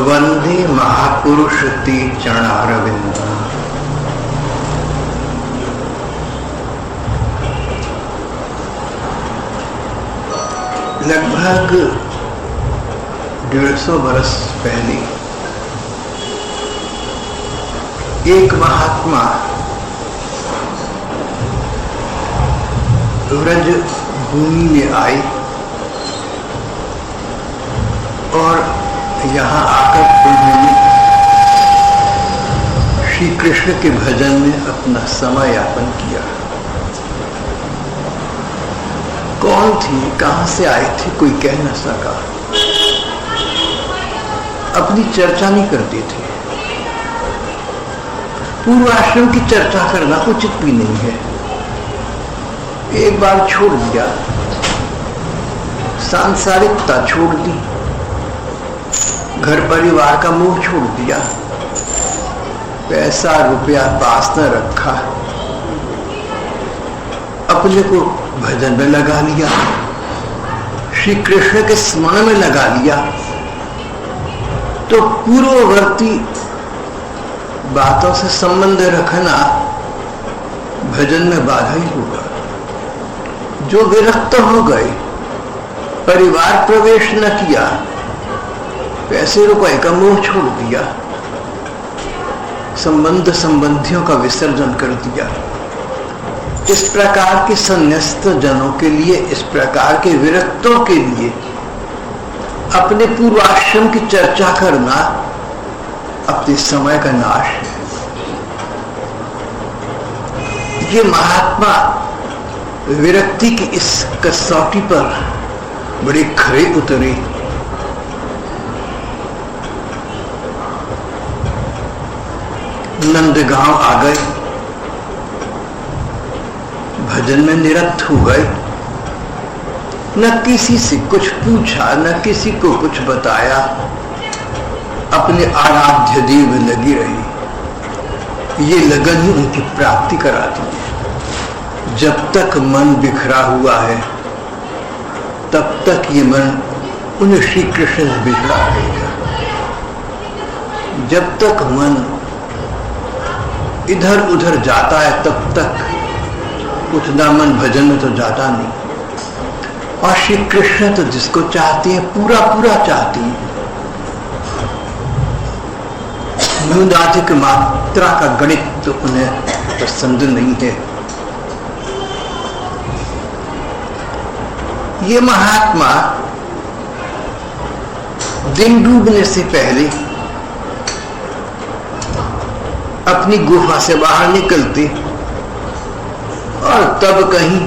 वंदे महापुरुष ते चरणारविंद। लगभग 150 वर्ष पहले एक महात्मा व्रज भूमि में आए और यहाँ आकर उन्होंने श्री कृष्ण के भजन में अपना समय यापन किया। कौन थी, कहां से आए थे, कोई कह न सका। अपनी चर्चा नहीं करते थे। पूर्वाश्रम की चर्चा करना उचित भी नहीं है। एक बार छोड़ दिया, सांसारिकता छोड़ दी, घर परिवार का मोह छोड़ दिया, पैसा रुपया पास न रखा, अपने को भजन में लगा लिया, श्री कृष्ण के स्मरण में लगा लिया, तो पूर्ववर्ती बातों से संबंध रखना भजन में बाधा ही होगा। जो विरक्त हो गए, परिवार प्रवेश न किया, पैसे रुपए का मोह छोड़ दिया, संबंध संबंधियों का विसर्जन कर दिया, इस प्रकार के संन्यास्त जनों के लिए, इस प्रकार के विरक्तों के लिए अपने पूर्वाश्रम की चर्चा करना अपने समय का नाश है। ये महात्मा विरक्ति की इस कसौटी पर बड़े खरे उतरे। नंदगांव आ गए, भजन में निरत हो गए, न किसी से कुछ पूछा, न किसी को कुछ बताया, अपने आराध्य देव में लगी रही। ये लगन ही उनकी प्राप्ति कराती है। जब तक मन बिखरा हुआ है तब तक ये मन उन्हें श्री कृष्ण से बिछड़ा रहेगा। जब तक मन इधर उधर जाता है तब तक उतना मन भजन में तो जाता नहीं। और श्री कृष्ण तो जिसको चाहते हैं पूरा पूरा चाहती है। न्यूनाधिक मात्रा का गणित तो उन्हें पसंद नहीं है। ये महात्मा दिन डूबने से पहले अपनी गुफा से बाहर निकलते और तब कहीं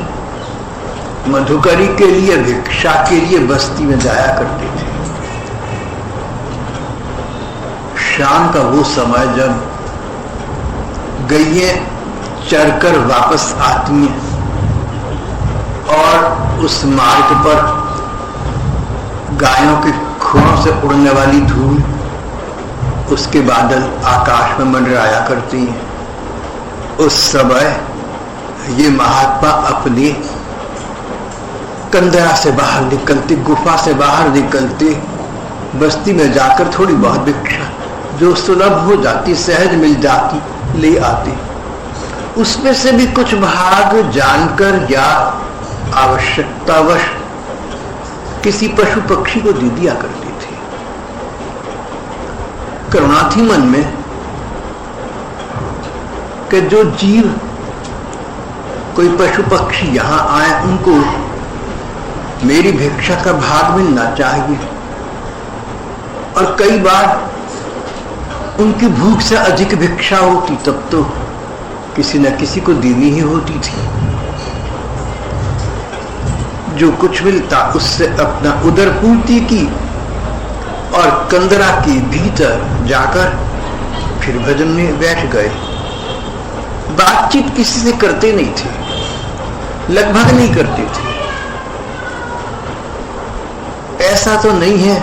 मधुकरी के लिए, भिक्षा के लिए बस्ती में जाया करते थे। शाम का वो समय जब गईएं चरकर वापस आती हैं और उस मार्ग पर गायों के खुरों से उड़ने वाली धूल, उसके बादल आकाश में मंडराया करती हैं। उस समय ये महात्मा अपने कंदरा से बाहर निकलते, गुफा से बाहर निकलते, बस्ती में जाकर थोड़ी बहुत भिक्षा जो सुलभ हो जाती, सहज मिल जाती, ले आते। उसमें से भी कुछ भाग जानकर या आवश्यकतावश किसी पशु पक्षी को दे दिया करते थे। करुणा थी मन में कि जो जीव, कोई पशु पक्षी यहां आए, उनको मेरी भिक्षा का भाग मिलना चाहिए। और कई बार उनकी भूख से अधिक भिक्षा होती, तब तो किसी न किसी को देनी ही होती थी। जो कुछ मिलता उससे अपना उदर पूर्ति की और कंदरा के भीतर जाकर फिर भजन में बैठ गए। बातचीत किसी से करते नहीं थे, लगभग नहीं करते थे। ऐसा तो नहीं है,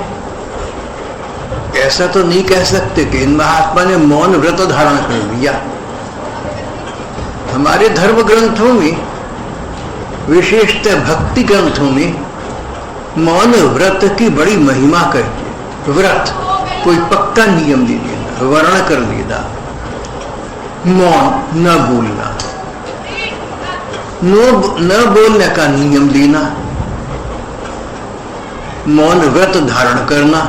ऐसा तो नहीं कह सकते कि इन महात्मा ने मौन व्रत धारण कर लिया। हमारे धर्म ग्रंथों में, विशेषतः भक्ति ग्रंथों में, मौन व्रत की बड़ी महिमा करके व्रत कोई पक्का नियम ले लेना, वर्ण कर लेना, मौन न बोलना, न बोलने का नियम लेना, मौन व्रत धारण करना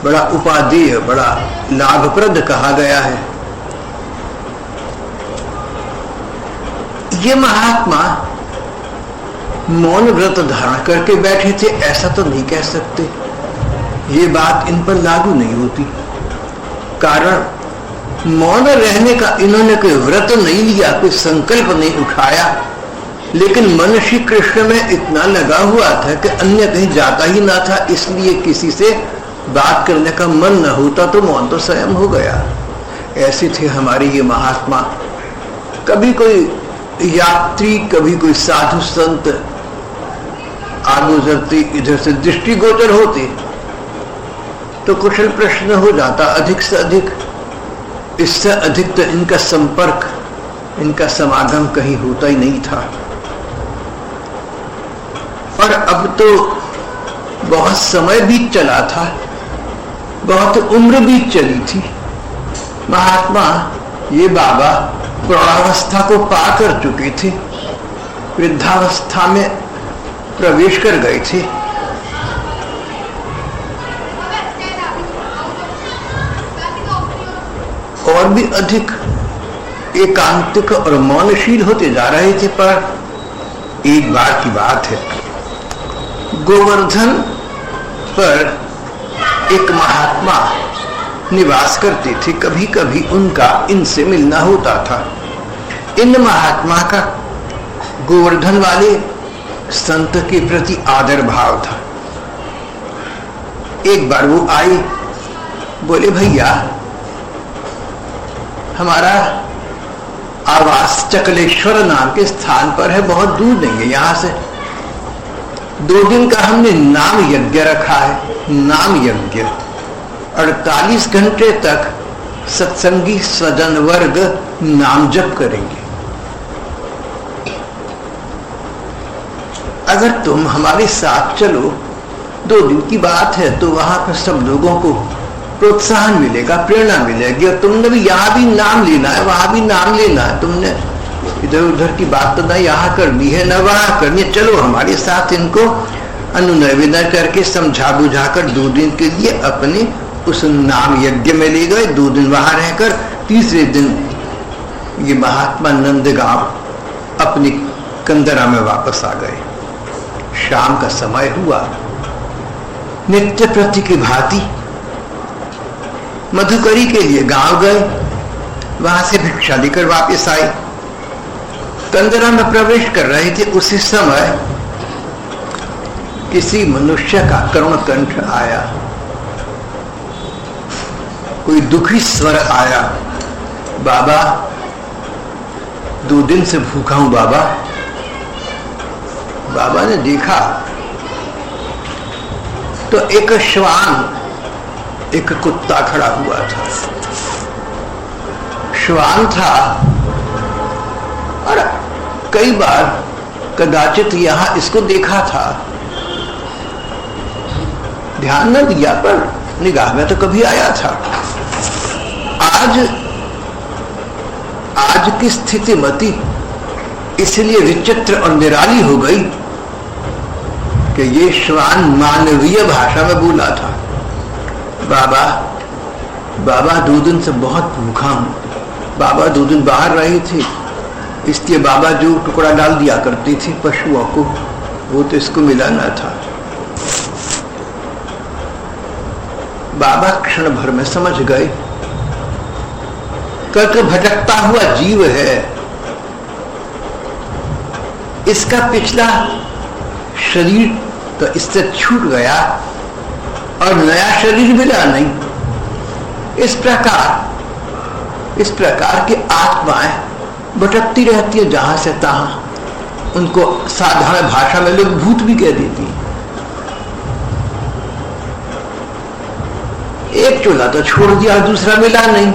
बड़ा उपादेय, बड़ा लाभप्रद कहा गया है। ये महात्मा मौन व्रत धारण करके बैठे थे, ऐसा तो नहीं कह सकते। ये बात इन पर लागू नहीं होती। कारण मौन रहने का इन्होंने कोई व्रत नहीं लिया, कोई संकल्प नहीं उठाया, लेकिन मन श्री कृष्ण में इतना लगा हुआ था कि अन्य कहीं जाता ही ना था, इसलिए किसी से बात करने का मन न होता तो मौन तो स्वयं हो गया। ऐसे थे हमारे ये महात्मा। कभी कोई यात्री, कभी कोई साधु संत आगुजरते, इधर से दृष्टिगोचर होते तो कुशल प्रश्न हो जाता, अधिक से अधिक। इससे अधिक तो इनका संपर्क, इनका समागम कहीं होता ही नहीं था। और अब तो बहुत समय बीत चला था, बहुत उम्र बीत चली थी। महात्मा ये बाबा प्रौढ़ावस्था को पार कर चुके थे, वृद्धावस्था में प्रवेश कर गए थे। और भी अधिक एकांतिक और मौनशील होते जा रहे थे। पर एक बार की बात है, गोवर्धन पर एक महात्मा निवास करते थे। कभी कभी उनका इनसे मिलना होता था। इन महात्मा का गोवर्धन वाले संत के प्रति आदर भाव था। एक बार वो आए, बोले भैया हमारा आवास चकलेश्वर नाम के स्थान पर है, बहुत दूर नहीं है यहाँ से। 2 दिन का हमने नाम यज्ञ रखा है। नाम यज्ञ 48 घंटे तक सत्संगी स्वजन वर्ग नाम जप करेंगे। अगर तुम हमारे साथ चलो, 2 दिन की बात है, तो वहां पर सब लोगों को प्रोत्साहन मिलेगा, प्रेरणा मिलेगी। और तुमने भी यहाँ भी नाम लेना है, वहां भी नाम लेना है। तुमने इधर उधर की बात तो ना यहाँ करनी है, न वहां करनी है। चलो हमारे साथ। इनको अनुनय विनय करके समझा बुझाकर 2 दिन के लिए अपने उस नाम यज्ञ में ले गए। 2 दिन वहां रहकर तीसरे दिन ये महात्मा नंदगांव अपनी कंदरा में वापस आ गए। शाम का समय हुआ। नित्य प्रति की भांति मधुकरी के लिए गांव गए, वहां से भिक्षा लेकर वापस आए। कंदरा में प्रवेश कर रहे थे, उसी समय किसी मनुष्य का करुण कंठ आया, कोई दुखी स्वर आया। बाबा 2 दिन से भूखा हूं बाबा। बाबा ने देखा तो एक श्वान, एक कुत्ता खड़ा हुआ था। श्वान था और कई बार कदाचित यहां इसको देखा था, ध्यान न दिया पर निगाह में तो कभी आया था। आज की स्थिति मती इसलिए विचित्र और निराली हो गई कि ये श्वान मानवीय भाषा में बोला था, बाबा 2 दिन से बहुत भूखा हूं। बाबा 2 दिन बाहर रही थी, इसलिए बाबा जो टुकड़ा डाल दिया करती थी पशुओं को, वो तो इसको मिला न था। बाबा क्षण भर में समझ गए कि भटकता हुआ जीव है, इसका पिछला शरीर तो इससे छूट गया और नया शरीर मिला नहीं। इस प्रकार की आत्माएं भटकती रहती है जहां से तहां। उनको साधारण भाषा में लोग भूत भी कह देती हैं। एक चूल्हा तो छोड़ दिया, दूसरा मिला नहीं।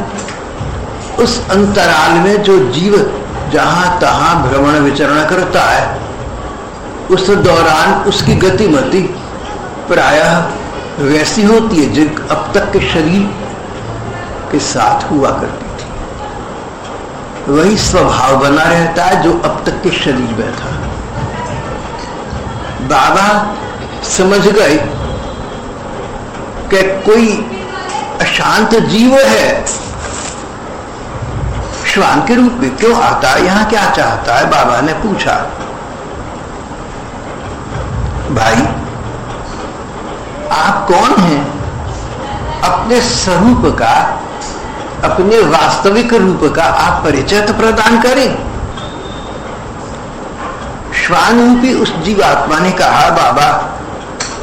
उस अंतराल में जो जीव जहां तहां भ्रमण विचरण करता है, उस दौरान उसकी गतिमति प्रायः वैसी होती है जो अब तक के शरीर के साथ हुआ करती थी। वही स्वभाव बना रहता है जो अब तक के शरीर में था। बाबा समझ गए कि कोई अशांत जीव है, श्वान के रूप में क्यों आता है, यहां क्या चाहता है? बाबा ने पूछा, भाई आप कौन हैं? अपने स्वरूप का, अपने वास्तविक रूप का आप परिचय तो प्रदान करें। श्वान रूपी उस जीवात्मा ने कहा, बाबा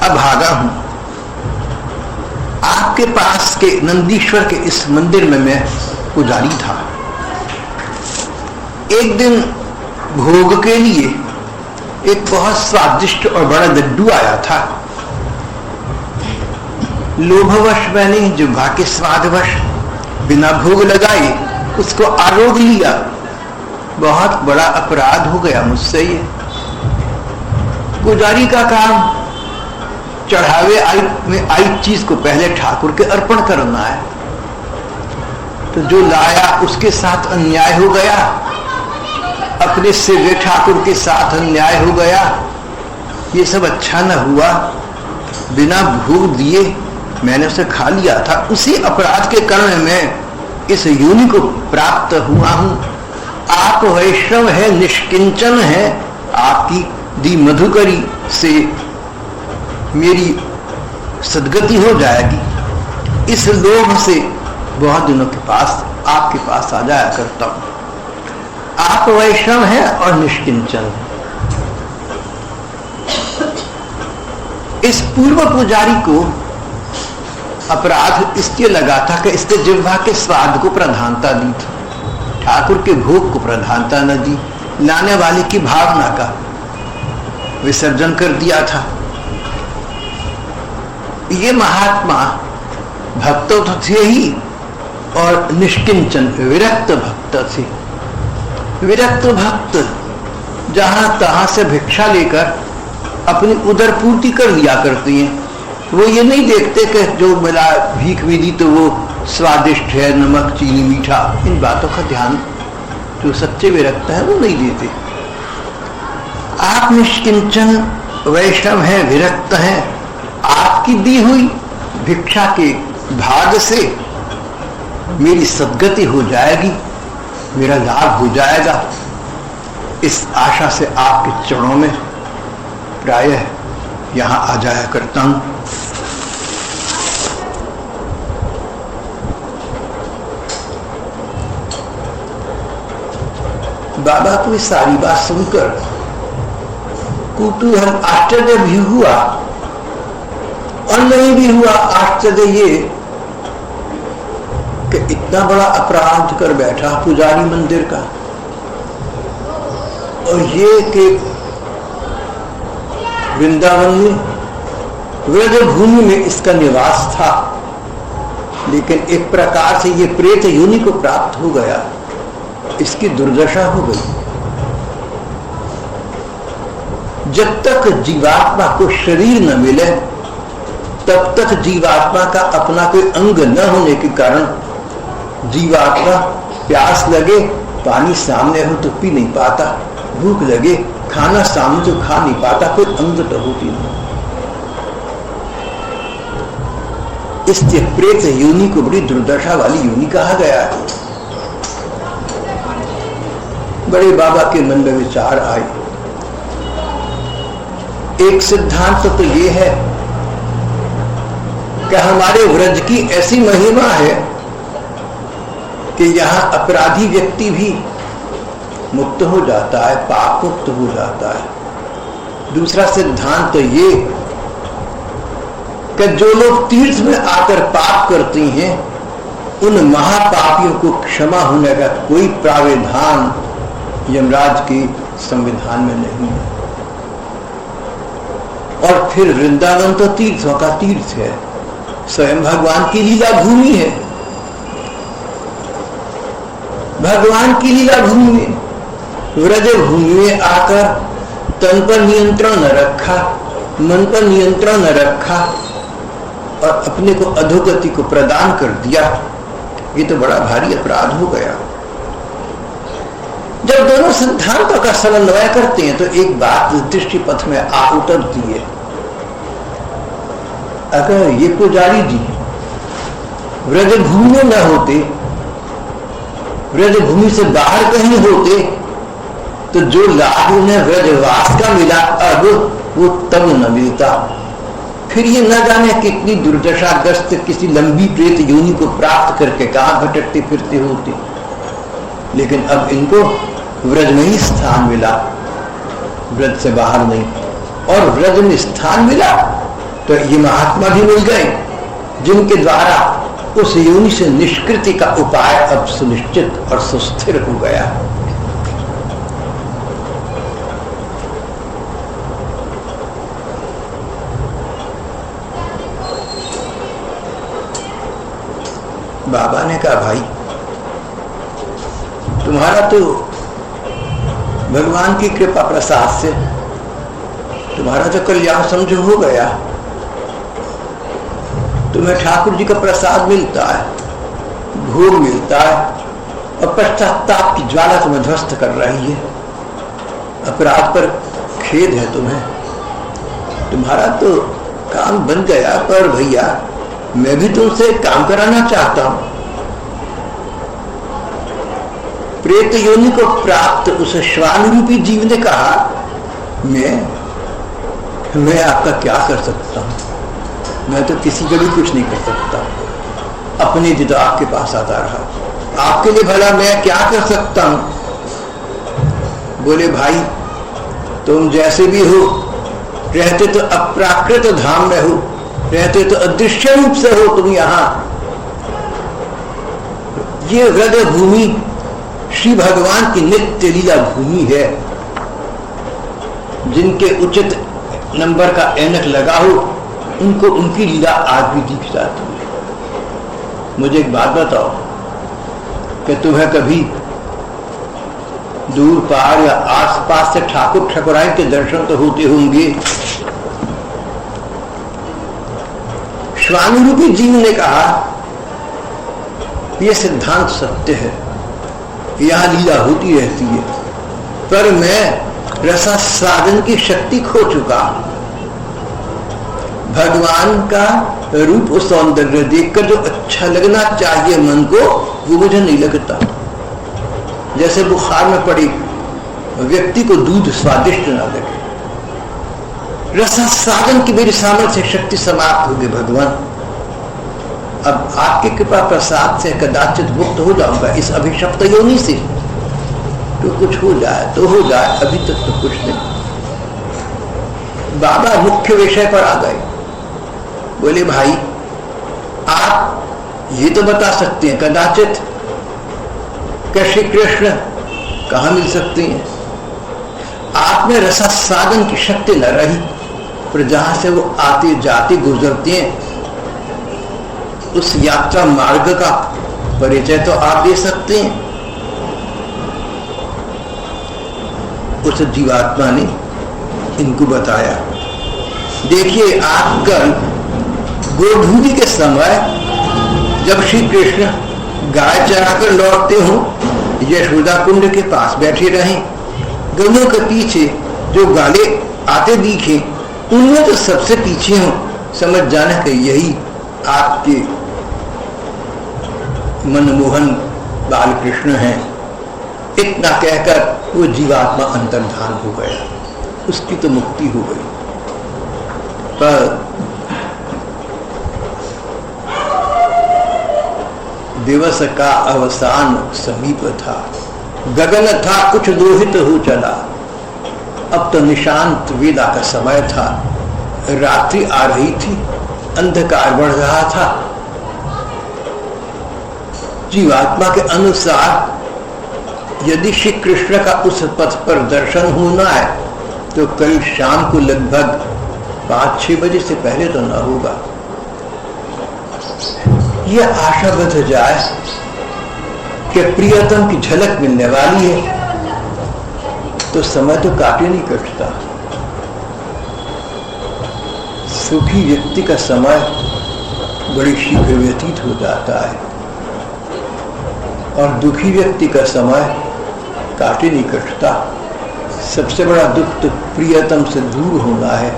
अभागा हूं, आपके पास के नंदीश्वर के इस मंदिर में मैं पुजारी था। एक दिन भोग के लिए एक बहुत स्वादिष्ट और बड़ा लड्डू आया था। लोभवश मैंने जिह्वा के स्वादवश बिना भोग लगाए उसको आरोग लिया। बहुत बड़ा अपराध हो गया मुझसे ये। पुजारी का काम चढ़ावे में आई चीज को पहले ठाकुर के अर्पण करना है, तो जो लाया उसके साथ अन्याय हो गया, अपने सेव्य ठाकुर के साथ अन्याय हो गया। ये सब अच्छा न हुआ। बिना भोग दिए मैंने उसे खा लिया था। उसी अपराध के कारण मैं इस योनि को प्राप्त हुआ हूं। आप वैष्णव है, निष्किंचन है, आपकी दी मधुकरी से मेरी सद्गति हो जाएगी। इस लोभ से बहुत दिनों के पास आपके पास आ जाया करता हूं। आप वैष्णव हैं और निष्किंचन है। इस पूर्व पुजारी को अपराध इसलिए लगा था कि इसके जिह्वा के स्वाद को प्रधानता दी थी, ठाकुर के भोग को प्रधानता न दी, लाने वाले की भावना का विसर्जन कर दिया था। ये महात्मा भक्त तो थे ही और निष्किंचन विरक्त भक्त थे। विरक्त भक्त जहां तहां से भिक्षा लेकर अपनी उदर पूर्ति कर लिया करती हैं। वो ये नहीं देखते कि जो मिला भीख भी दी तो वो स्वादिष्ट है, नमक चीनी मीठा, इन बातों का ध्यान जो सच्चे विरक्त है वो नहीं देते। आप निष्किंचन वैष्णव हैं, विरक्त हैं। आपकी दी हुई भिक्षा के भाग से मेरी सद्गति हो जाएगी, मेरा लाभ हो जाएगा। इस आशा से आपके चरणों में प्रायः यहां आ जाया करता हूं। बाबा को सारी बात सुनकर कुतूहल आश्चर्य भी हुआ और नहीं भी हुआ। आश्चर्य ये कि इतना बड़ा अपराध कर बैठा पुजारी मंदिर का, और ये कि वृंदावन में व्रज भूमि में इसका निवास था, लेकिन एक प्रकार से ये प्रेत योनि को प्राप्त हो गया। इसकी दुर्दशा हो गई। जब तक जीवात्मा को शरीर न मिले तब तक जीवात्मा का अपना कोई अंग न होने के कारण जीवात्मा प्यास लगे पानी सामने हो तो पी नहीं पाता, भूख लगे खाना सामने तो खा नहीं पाता, कोई अंग तो होती नहीं। इसलिए प्रेत योनि को बड़ी दुर्दशा वाली योनि कहा गया है। बड़े बाबा के मन में विचार आए। एक सिद्धांत तो ये है कि हमारे व्रज की ऐसी महिमा है कि यहां अपराधी व्यक्ति भी मुक्त हो जाता है, पाप मुक्त हो जाता है। दूसरा सिद्धांत तो ये कि जो लोग तीर्थ में आकर पाप करती हैं उन महापापियों को क्षमा होने का कोई प्रावधान यमराज के संविधान में नहीं है। और फिर वृंदावन तो तीर्थों का तीर्थ है, स्वयं भगवान की लीला भूमि है। भगवान की लीला भूमि में व्रज भूमि में आकर तन पर नियंत्रण न रखा, मन पर नियंत्रण न रखा और अपने को अधोगति को प्रदान कर दिया, ये तो बड़ा भारी अपराध हो गया। जब दोनों सिद्धांतों का समन्वय करते हैं तो एक बात दृष्टि पथ में आ उतरती है। अगर ये पुजारी जी व्रज भूमि में न होते, व्रज भूमि से बाहर कहीं होते तो जो लाभ उन्हें व्रजवास का मिला अब वो तब न मिलता। फिर ये न जाने कितनी दुर्दशाग्रस्त किसी लंबी प्रेत योनि को प्राप्त करके कहां भटकते फिरते होते। लेकिन अब इनको व्रज में ही स्थान मिला, व्रज से बाहर नहीं। और व्रज में स्थान मिला तो ये महात्मा भी मिल गए जिनके द्वारा उस योनि से निष्कृति का उपाय अब सुनिश्चित और सुस्थिर हो गया। बाबा ने कहा भाई तुम्हारा तो भगवान की कृपा प्रसाद से तुम्हारा तो कल्याण समझो हो गया। तुम्हें ठाकुर जी का प्रसाद मिलता है, भोग मिलता है और पश्चाताप की ज्वाला तुम्हें ध्वस्त कर रही है। अपराध पर खेद है तुम्हें, तुम्हारा तो काम बन गया। पर भैया मैं भी तुमसे काम कराना चाहता हूं। प्रेत योनि को प्राप्त उस श्वान रूपी जीव ने कहा मैं आपका क्या कर सकता हूं, मैं तो किसी का भी कुछ नहीं कर सकता। अपने लिए तो आपके पास आता रहा, आपके लिए भला मैं क्या कर सकता हूं। बोले भाई तुम जैसे भी हो, रहते तो अप्राकृत धाम में हो, रहते तो अदृश्य रूप से हो तुम यहां। ये व्रज भूमि श्री भगवान की नित्य लीला भूमि है। जिनके उचित नंबर का ऐनक लगा हो उनको उनकी लीला आज भी दिख जाती है। मुझे एक बात बताओ कि तुम्हें कभी दूर पार या आसपास से ठाकुर ठकुराई के दर्शन तो होते होंगे। श्वानुरूपी जीव ने कहा यह सिद्धांत सत्य है, यहां लीला होती रहती है, पर मैं रसास्वादन की शक्ति खो चुका। भगवान का रूप और सौंदर्य देखकर जो अच्छा लगना चाहिए मन को वो मुझे नहीं लगता। जैसे बुखार में पड़ी व्यक्ति को दूध स्वादिष्ट ना लगे। रसास्वादन की मेरी सामर्थ्य शक्ति समाप्त हो गई भगवान। अब आपकी कृपा प्रसाद से कदाचित मुक्त हो जाऊंगा इस अभिशप्त योनि से। तो कुछ हो जाए तो हो जाए, अभी तक तो कुछ नहीं। बाबा मुख्य विषय पर आ गए। बोले भाई आप ये तो बता सकते हैं कदाचित कि श्री कृष्ण कहां मिल सकते हैं। आप में रसास्वादन की शक्ति न रही, पर जहां से वो आते जाते गुजरते हैं उस यात्रा मार्ग का परिचय तो आप दे सकते हैं। उस जीवात्मा ने इनको बताया, देखिए आप कल गोधूली के समय जब श्री कृष्ण गाय चराकर लौटते हो, यशोदा कुंड के पास बैठे रहे, गौओं के पीछे जो गाले आते दिखे उनमें तो सबसे पीछे हो, समझ जाना कि यही आपके मनमोहन बाल कृष्ण हैं। इतना कहकर वो जीवात्मा अंतर्धान हो गया, उसकी तो मुक्ति हो गई। पर दिवस का अवसान समीप था, गगन था कुछ लोहित हो चला। अब तो निशांत वेला का समय था, रात्रि आ रही थी, अंधकार बढ़ रहा था। जीवात्मा के अनुसार यदि श्री कृष्ण का उस पथ पर दर्शन होना है तो कल शाम को लगभग 5-6 बजे से पहले तो न होगा। यह आशा बंध जाए कि प्रियतम की झलक मिलने वाली है तो समय तो काटे नहीं कटता। सुखी व्यक्ति का समय बड़ी शीघ्र व्यतीत हो जाता है और दुखी व्यक्ति का समय काटे नहीं कटता। सबसे बड़ा दुख तो प्रियतम से दूर होना है,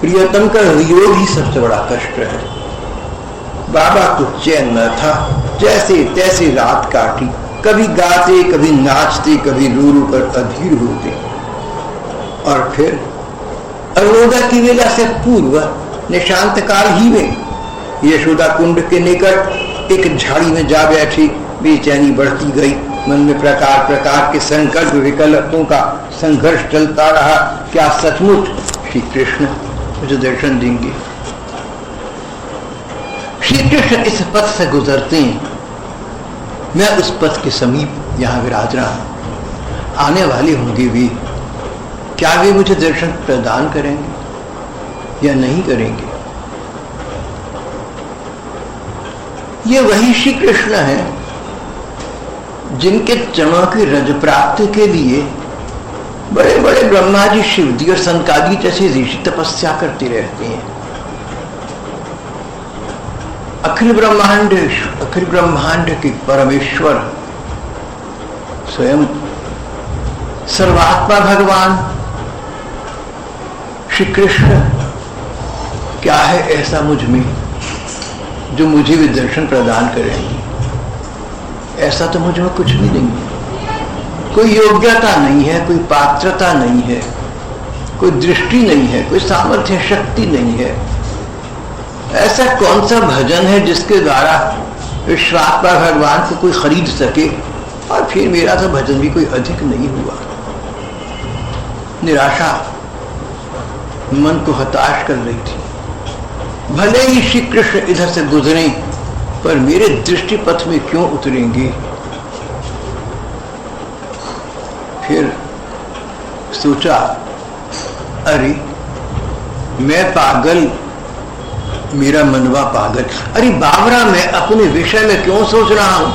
प्रियतम का वियोग ही सबसे बड़ा कष्ट है। बाबा को चैन न था, जैसे तैसे रात काटी, कभी गाते कभी नाचते कभी रो रो कर अधीर होते। और फिर अरुणोदय की वेला से पूर्व निशांत काल ही में यशोदा कुंड के निकट एक झाड़ी में जा बैठी। बेचैनी बढ़ती गई, मन में प्रकार प्रकार के संकल्प विकल्पों का संघर्ष चलता रहा। क्या सचमुच श्री कृष्ण मुझे दर्शन देंगे? श्री कृष्ण इस पथ से गुजरते हैं, मैं उस पथ के समीप यहां विराज रहा हूं। आने वाले होंगे भी, क्या वे मुझे दर्शन प्रदान करेंगे या नहीं करेंगे? ये वही श्री कृष्ण है जिनके चरणों की रज प्राप्ति के लिए बड़े बड़े ब्रह्मा जी, शिव जी और सनकादि जैसे ऋषि तपस्या करते रहते हैं। अखिल ब्रह्मांड के परमेश्वर स्वयं सर्वात्मा भगवान श्री कृष्ण क्या है ऐसा मुझ में जो मुझे भी दर्शन प्रदान करेंगे? ऐसा तो मुझ में कुछ भी नहीं है। कोई योग्यता नहीं है, कोई पात्रता नहीं है, कोई दृष्टि नहीं है, कोई सामर्थ्य शक्ति नहीं है। ऐसा कौन सा भजन है जिसके द्वारा विश्वात्मा भगवान को कोई खरीद सके? और फिर मेरा तो भजन भी कोई अधिक नहीं हुआ। निराशा मन को हताश कर रही थी। भले ही श्री कृष्ण इधर से गुजरे, पर मेरे दृष्टि पथ में क्यों उतरेंगे? फिर सोचा, अरे मैं पागल, मेरा मनवा पागल। अरे बाबरा, मैं अपने विषय में क्यों सोच रहा हूं?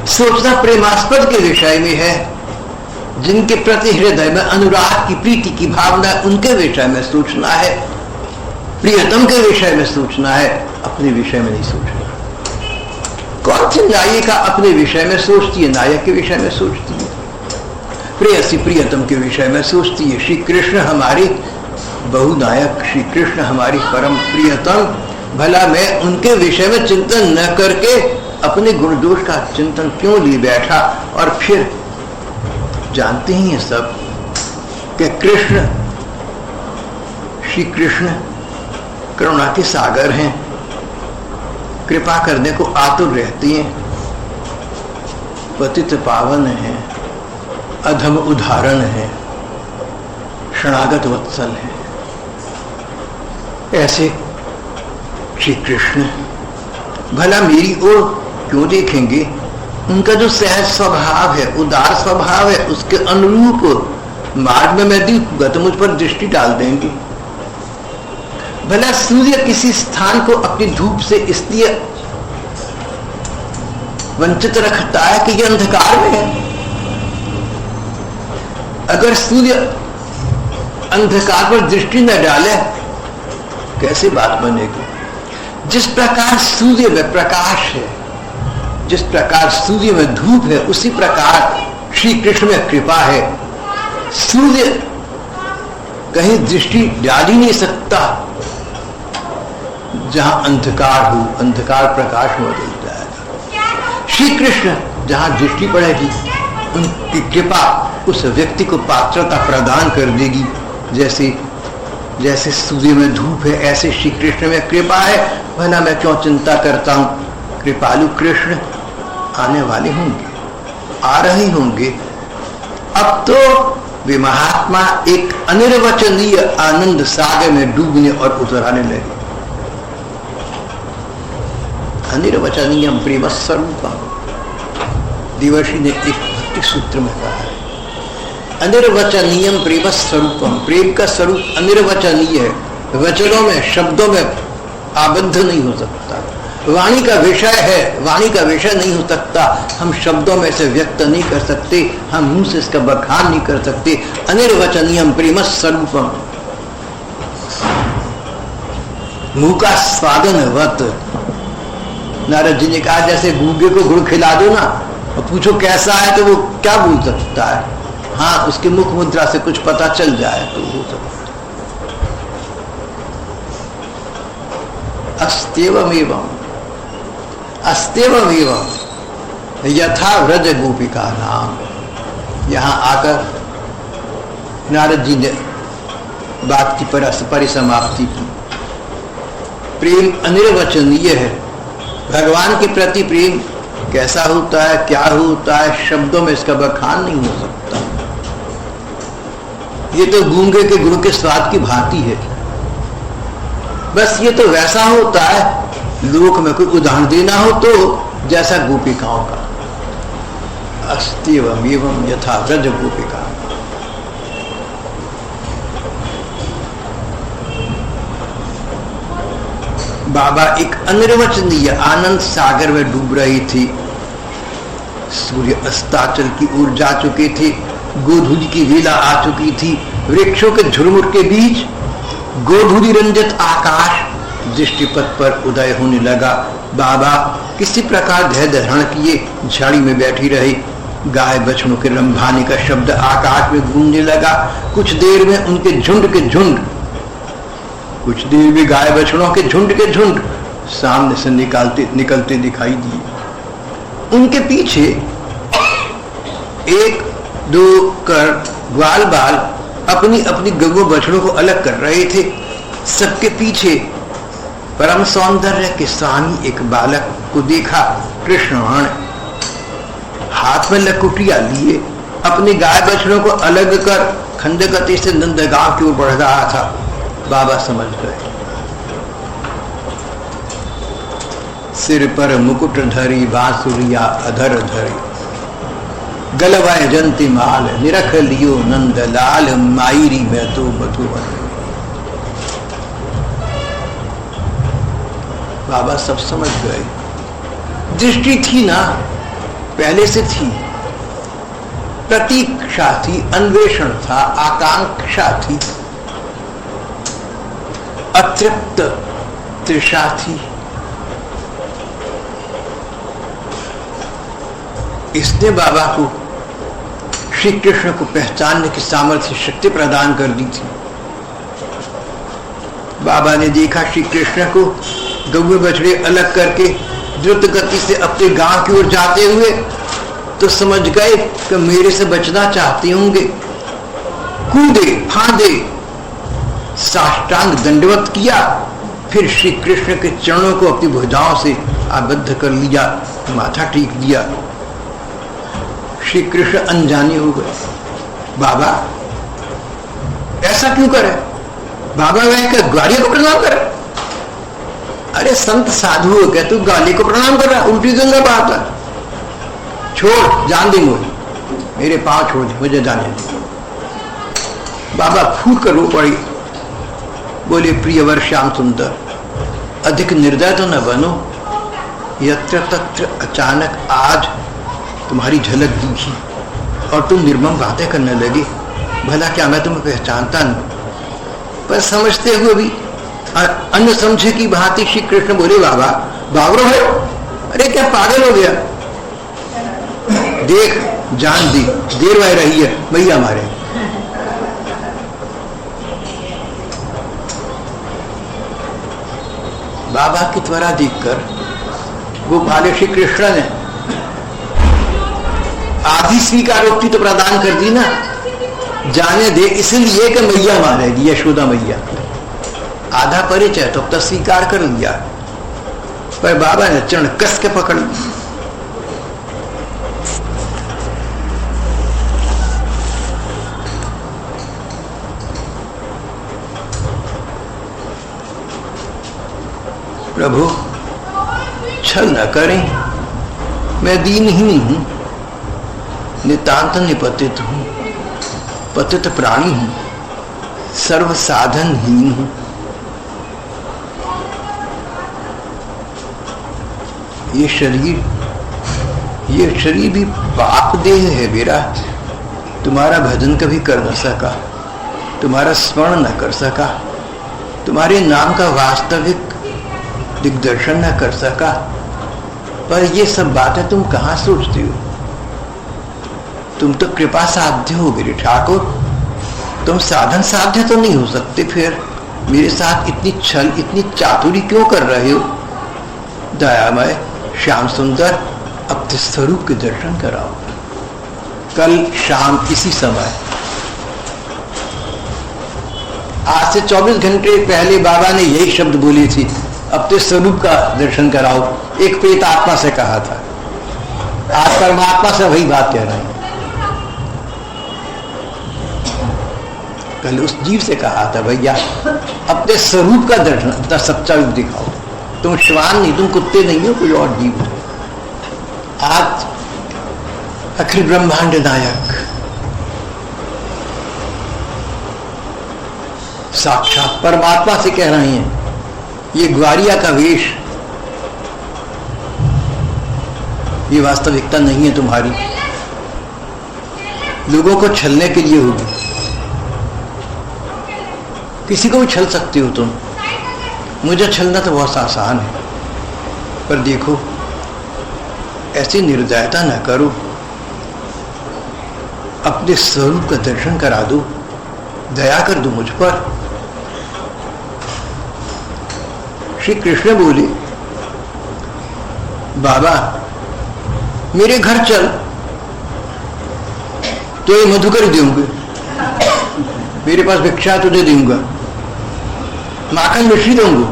सोचना प्रेमास्पद के विषय में है, जिनके प्रति हृदय में अनुराग की, प्रीति की भावना, उनके विषय में सोचना है, प्रियतम के विषय में सोचना है, अपने विषय में नहीं सोचना। कौन सी नायिका अपने विषय में सोचती है? नायक के विषय में सोचती है, प्रेयसी प्रियतम के विषय में सोचती है। श्री कृष्ण हमारे बहुनायक, श्री कृष्ण हमारी परम प्रियतम, भला मैं उनके विषय में चिंतन न करके अपने गुण दोष का चिंतन क्यों लिए बैठा? और फिर जानते ही हैं सब कि कृष्ण, श्री कृष्ण करुणा के सागर हैं, कृपा करने को आतुर रहते हैं, पतित पावन हैं, अधम उदाहरण हैं, शरणागत वत्सल हैं। ऐसे श्री कृष्ण भला मेरी ओर क्यों देखेंगे? उनका जो सहज स्वभाव है, उदार स्वभाव है, उसके अनुरूप मार्ग में मैं दिखूंगा तो मुझ पर दृष्टि डाल देंगे। भला सूर्य किसी स्थान को अपनी धूप से इसलिए वंचित रखता है कि यह अंधकार में है। अगर सूर्य अंधकार पर दृष्टि न डाले कैसे बात बनेगी? जिस प्रकार सूर्य में प्रकाश है, जिस प्रकार सूर्य में धूप है, उसी प्रकार श्री कृष्ण में कृपा है। सूर्य कहीं दृष्टि डाल ही नहीं सकता जहां अंधकार हो, अंधकार प्रकाश में बदल जाएगा। श्री कृष्ण जहां दृष्टि पड़ेगी उनकी कृपा उस व्यक्ति को पात्रता प्रदान कर देगी। जैसे जैसे सूर्य में धूप है ऐसे श्री कृष्ण में कृपा है। भला मैं क्यों चिंता करता हूं? कृपालु कृष्ण आने वाले होंगे, आ रहे होंगे। अब तो वे महात्मा एक अनिर्वचनीय आनंद सागर में डूबने और उतराने लगे। अनिर्वचनीय प्रेम स्वरूपम, देवर्षि ने एक भक्ति सूत्र में कहा है, अनिर्वचनीय प्रेम स्वरूपम। प्रेम का स्वरूप अनिर्वचनीय है, वचनों में शब्दों में आबद्ध नहीं हो सकता। वाणी का विषय है, वाणी का विषय नहीं हो सकता, हम शब्दों में से व्यक्त नहीं कर सकते, हम मुंह से इसका बखान नहीं कर सकते। अनिर्वचनीय प्रेम स्वरूपम, मुंह का स्वादनवत। नारद जी ने कहा जैसे गूंगे को गुड़ खिला दो ना और पूछो कैसा है तो वो क्या बोल सकता है? हाँ, उसके मुख मुद्रा से कुछ पता चल जाए तो हो सकता। अस्तेवमेवं अस्तेवमेवं यथा व्रज गोपिका नाम। यहां आकर नारद जी ने बात की परिसमाप्ति की। प्रेम अनिर्वचनीय है। भगवान के प्रति प्रेम कैसा होता है, क्या होता है, शब्दों में इसका बखान नहीं हो सकता। ये तो गूंगे के गुड़ के स्वाद की भांति है। बस ये तो वैसा होता है, लोक में कोई उदाहरण देना हो तो जैसा गोपिकाओं का। अस्त्यवम एवं यथा व्रज गोपिका। बाबा एक अनिर्वचनीय आनंद सागर में डूब रही थी। सूर्य अस्ताचल की ओर जा चुके थे, गोधूली की वेला आ चुकी थी। वृक्षों के झुरमुट के बीच गोधूली रंजित आकाश दृष्टिपथ पर उदय होने लगा। बाबा किसी प्रकार धैर्य धारण किए झाड़ी में बैठी रही। गाय बछड़ों के रंभाने का शब्द आकाश में गूंजने लगा। कुछ देर में उनके झुंड के झुंड, कुछ देर में गाय बछड़ों के झुंड सामने से निकलते दिखाई दिए। उनके पीछे एक दो कर ग्वाल बाल अपनी अपनी गऊ बछड़ों को अलग कर रहे थे। सबके पीछे परम सौंदर्य के स्वामी एक बालक को देखा। कृष्णवाण हाथ में लकुटिया लिए अपनी गाय बछड़ों को अलग कर खंडगति से नंदगांव की ओर बढ़ रहा था। बाबा समझ गए। सिर पर मुकुट धरी बांसुरिया अधर धरी, गलवाए जंती माल निरख लियो नंद लाल मायरी में तो मधुवन। बाबा सब समझ गए। दृष्टि थी ना, पहले से थी, प्रतीक्षा थी, अन्वेषण था, आकांक्षा थी, अतृप्त तृषा थी। इसने बाबा को श्री कृष्ण को पहचानने की सामर्थ्य शक्ति प्रदान कर दी थी। बाबा ने देखा श्री कृष्ण को गऊ बछड़े अलग करके द्रुत गति से अपने गांव की ओर जाते हुए, तो समझ गए कि मेरे से बचना चाहते होंगे। कूदे फांदे, साष्टांग दंडवत किया, फिर श्री कृष्ण के चरणों को अपनी भुजाओं से आबद्ध कर लिया, माथा टेक दिया। श्री कृष्ण अनजाने हो गए। बाबा ऐसा क्यों करे? बाबा वह क्या ग्वालियर को प्रणाम करे? अरे संत साधु हो गया, तू गाली को प्रणाम कर रहा, उल्टी गंगा बात है। छोड़, जान दे मुझे, मेरे पांव छोड़ दे, मुझे जाने दे। बाबा फूट कर रो पड़ी, बोले प्रियवर श्याम सुंदर, अधिक निर्दय तो न बनो। यत्र तत्र अचानक आज तुम्हारी झलक दिखी और तुम निर्मम बातें करने लगे। भला क्या मैं तुम्हें पहचानता नहीं? पर समझते हुए भी अन्य समझे की भांति श्री कृष्ण बोले, बाबा बाबरो है, अरे क्या पागल हो गया? देख जान दी, देर वह रही है, भैया मारे। बाबा की त्वरा देखकर गोपाल श्री कृष्ण ने आधी स्वीकारोक्ति तो प्रदान कर दी ना, जाने दे इसलिए कि मैया मारेगी, यशोदा मैया। आधा परिचय तो अब तक स्वीकार कर लिया, पर बाबा ने चरण कस के पकड़ लिया। प्रभु छल न करें, मैं दीनहीन हूं, नितांत निपतित हूं, पतित प्राणी हूं, सर्व साधनहीन हूं। ये शरीर भी पाप देह है मेरा, तुम्हारा भजन कभी कर न सका, तुम्हारा स्मरण न कर सका, तुम्हारे नाम का वास्तविक दिग्दर्शन न कर सका। पर ये सब बातें तुम कहां सोचती हो? तुम तो कृपा साध्य हो मेरे ठाकुर, तुम साधन साध्य तो नहीं हो सकते, फिर मेरे साथ इतनी छल इतनी चातुरी क्यों कर रहे हो? दयामय श्याम सुंदर, अपने स्वरूप के दर्शन कराओ। कल शाम इसी समय, आज से 24 घंटे पहले बाबा ने यही शब्द बोली थी, अपने स्वरूप का दर्शन कराओ। एक प्रेत आत्मा से कहा था, आज परमात्मा से वही बात कह रहे हैं। कल उस जीव से कहा था, भैया अपने स्वरूप का दर्शन, अपना सच्चा रूप दिखाओ। तुम श्वान नहीं, तुम कुत्ते नहीं हो, कोई और जीव हो। आज अखिल ब्रह्मांड नायक साक्षात परमात्मा से कह रहे हैं, ये ग्वारिया का वेश, ये वास्तविकता नहीं है तुम्हारी, लोगों को छलने के लिए होगी। किसी को भी छल सकते हो तुम, मुझे छलना तो बहुत आसान है, पर देखो ऐसी निर्दयता न करो, अपने स्वरूप का दर्शन करा दो, दया कर दो मुझ पर। श्री कृष्ण बोले, बाबा मेरे घर चल, तो ये मधुकर दूंगे, मेरे पास भिक्षा तुझे दूंगा, माखन मिश्री दूंगा,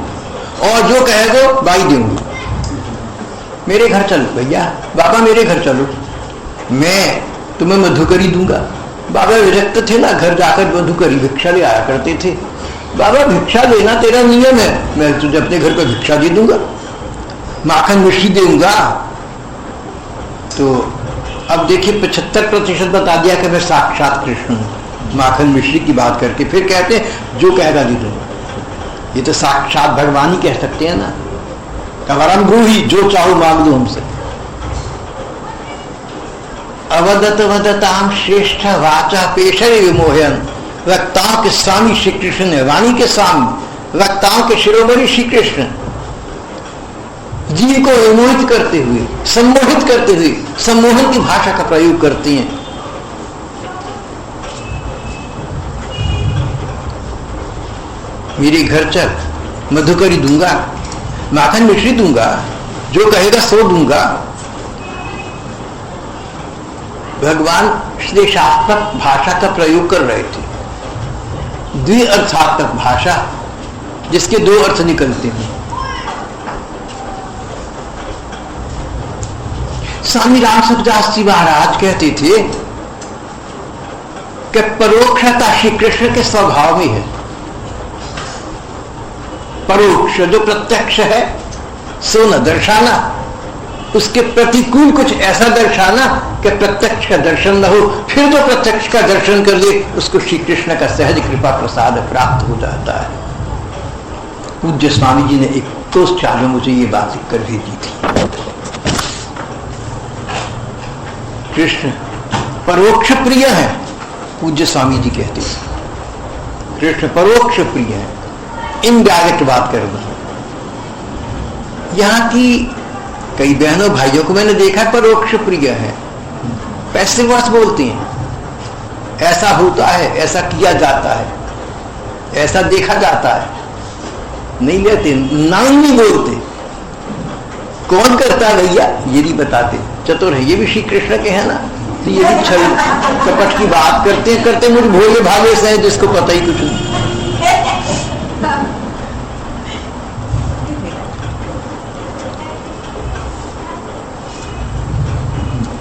और जो कहेगो बाई दूंगा। मेरे घर चल भैया, बाबा मेरे घर चलो, मैं तुम्हें मधुकरी दूंगा। बाबा विरक्त थे ना, घर जाकर मधुकरी भिक्षा ले आया करते थे। बाबा भिक्षा देना तेरा नियम है, मैं तुझे अपने घर पर भिक्षा दे दूंगा, माखन मिश्री दूंगा। तो अब देखिए 75% बता दिया कि मैं साक्षात कृष्ण हूं, माखन मिश्री की बात करके। फिर कहते हैं जो कहेगा दे दूंगा। ये तो साक्षात भगवान ही कह सकते हैं ना, कवरम ब्रूहि, जो चाहो मांग दो हमसे। अवदत वदताम श्रेष्ठ वाचा पेशरे विमोहन, वक्ताओं के स्वामी श्री कृष्ण है, वाणी के स्वामी, वक्ताओं के शिरोमणि श्री कृष्ण, जीव को विमोहित करते हुए, सम्मोहित करते हुए सम्मोहन की भाषा का प्रयोग करती हैं। मेरे घर चल, मधुकरी दूंगा, माखन मिश्री दूंगा, जो कहेगा सो दूंगा। भगवान श्लेषात्मक भाषा का प्रयोग कर रहे थे, द्विअर्थात्मक भाषा, जिसके दो अर्थ निकलते हैं। स्वामी राम सुखदास जी महाराज कहते थे कि परोक्षता श्री कृष्ण के स्वभाव में है। परोक्ष जो प्रत्यक्ष है सो न दर्शाना, उसके प्रतिकूल कुछ ऐसा दर्शाना कि प्रत्यक्ष का दर्शन न हो, फिर जो प्रत्यक्ष का दर्शन कर ले उसको श्री कृष्ण का सहज कृपा प्रसाद प्राप्त हो जाता है। पूज्य स्वामी जी ने एक पोस्ट चालू मुझे ये बात लिख कर भेजी थी। कृष्ण परोक्ष प्रिय है, पूज्य स्वामी जी कहते हैं कृष्ण परोक्ष प्रिय है, इनडायरेक्ट बात कर रहा हूं। यहां की कई बहनों भाइयों को मैंने देखा परोक्ष प्रिय है, पैसे वर्ष बोलते हैं, ऐसा होता है, ऐसा किया जाता है, ऐसा देखा जाता है, नहीं लेते, नाम नहीं बोलते। कौन करता है भैया ये नहीं बताते। चतुर है, ये भी श्री कृष्ण के हैं ना, तो ये भी छल कपट की बात करते मुझे भोले भाले से है जिसको पता ही कुछ नहीं।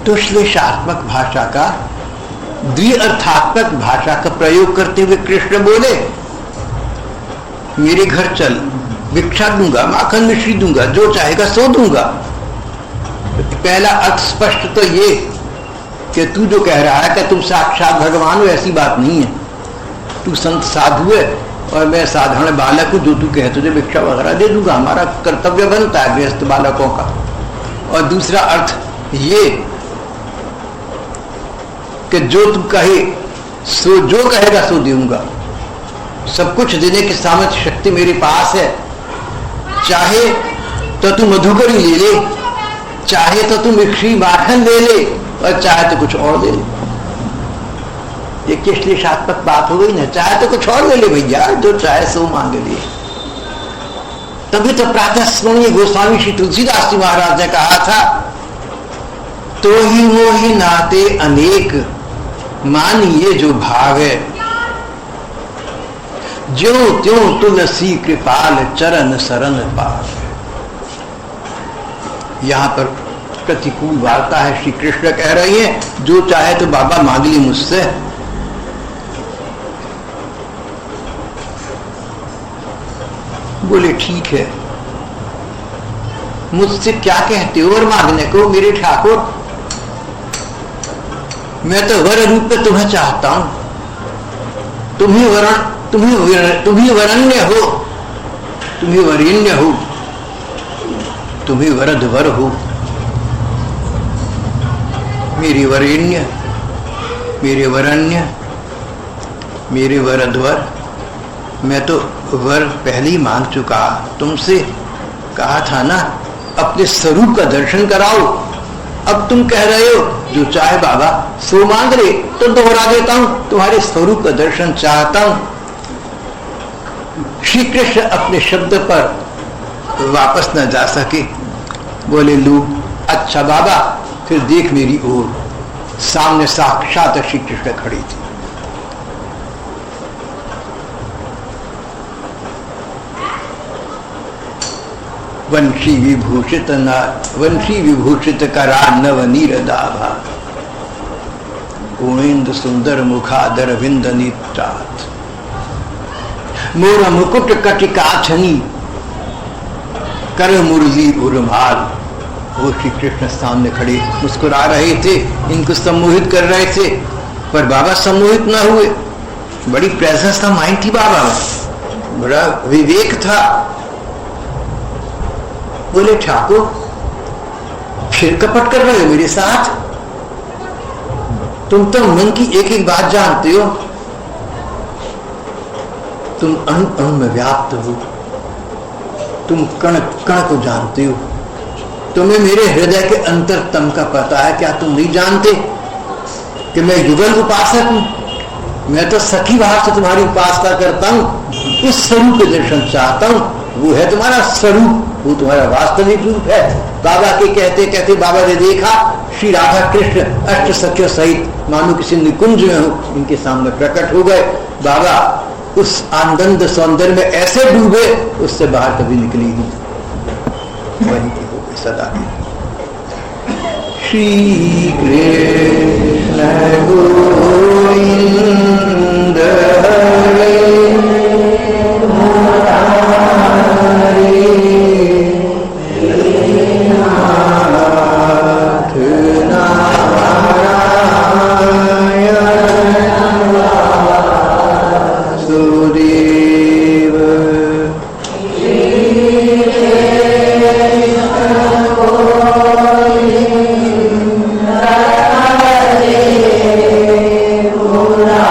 तो श्लेषात्मक भाषा का, द्विअर्थात्मक भाषा का प्रयोग करते हुए कृष्ण बोले मेरे घर चल, भिक्षा दूंगा, माखन मिश्री दूंगा, जो चाहेगा सो दूंगा। पहला अर्थ स्पष्ट तो ये कि तू जो कह रहा है कि तुम साक्षात भगवान हो, ऐसी बात नहीं है। तू संत साधु है और मैं साधारण बालक हूं, जो तू कहे तुझे भिक्षा वगैरह दे दूंगा, हमारा कर्तव्य बनता है गृहस्थ बालकों का। और दूसरा अर्थ ये कि जो तू कहे सो, जो कहेगा सो दूंगा, सब कुछ देने की सामर्थ्य शक्ति मेरे पास है। चाहे तो तू मधुकरी ले ले, चाहे तो तू मिश्री माखन ले ले, और चाहे तो कुछ और ले ले। ये श्लेषात्मक बात हो गई ना, चाहे तो कुछ और ले ले भैया, जो चाहे सो मांग ले। तभी तो प्रातः स्मरणीय गोस्वामी श्री तुलसीदास जी महाराज ने कहा था, तो ही मोहि नाते अनेक मानिए जो भाव है, ज्यों त्यों तुलसी कृपाल चरण शरण पाव। यहां पर प्रतिकूल वार्ता है, श्री कृष्ण कह रहे हैं जो चाहे तो बाबा मांग ली मुझसे। बोले ठीक है, मुझसे क्या कहते हो और मांगने को मेरे ठाकुर? मैं तो वर रूप में तुम्हें चाहता हूं, तुम्ही वरण्य हो, तुम्ही वरेण्य हो, तुम्ही वरदवर हो। मेरे वरेण्य, मेरे वरण्य, मेरे वरदवर, मैं तो वर पहले ही मांग चुका। तुमसे कहा था ना अपने स्वरूप का दर्शन कराओ, अब तुम कह रहे हो जो चाहे बाबा सो मांग रहे, तो दोहरा देता हूं, तुम्हारे स्वरूप का दर्शन चाहता हूं। श्री कृष्ण अपने शब्द पर वापस न जा सके, बोले लू अच्छा बाबा, फिर देख मेरी ओर। सामने साक्षात श्री कृष्ण खड़ी थी। वंशी विभूषित करा नव नीर दाभा, पूर्णेन्दु सुंदर मुखादर विंद नेत्रात्, मोर मुकुट कटिकाछनी कर मुरली उर्माल। वो श्री कृष्ण सामने खड़े मुस्कुरा रहे थे, इनको सम्मोहित कर रहे थे, पर बाबा सम्मोहित न हुए। बड़ी प्रेजेंस था माइंड थी बाबा में, बड़ा विवेक था। बोले ठाकुर फिर कपट कर रहे हो मेरे साथ? तुम तो मन की एक एक बात जानते हो, तुम अणु अणु में व्याप्त हो, तुम कण कण को जानते हो, तुम्हें मेरे हृदय के अंतरतम का पता है। क्या तुम नहीं जानते कि मैं युगल उपासक हूं? मैं तो सखी भाव से तुम्हारी उपासना करता हूं, उस स्वरूप के दर्शन चाहता हूं। वो है तुम्हारा स्वरूप, वो तुम्हारा वास्तविक रूप है। बाबा के कहते कहते बाबा ने देखा श्री राधा कृष्ण अष्ट सखियों सहित मानो किसी निकुंज में हो, इनके सामने प्रकट हो गए। बाबा उस आनंद सौंदर्य में ऐसे डूबे, उससे बाहर कभी निकली नहीं, वही की हो गई सदा की। श्री कृष्ण गोविंद Hare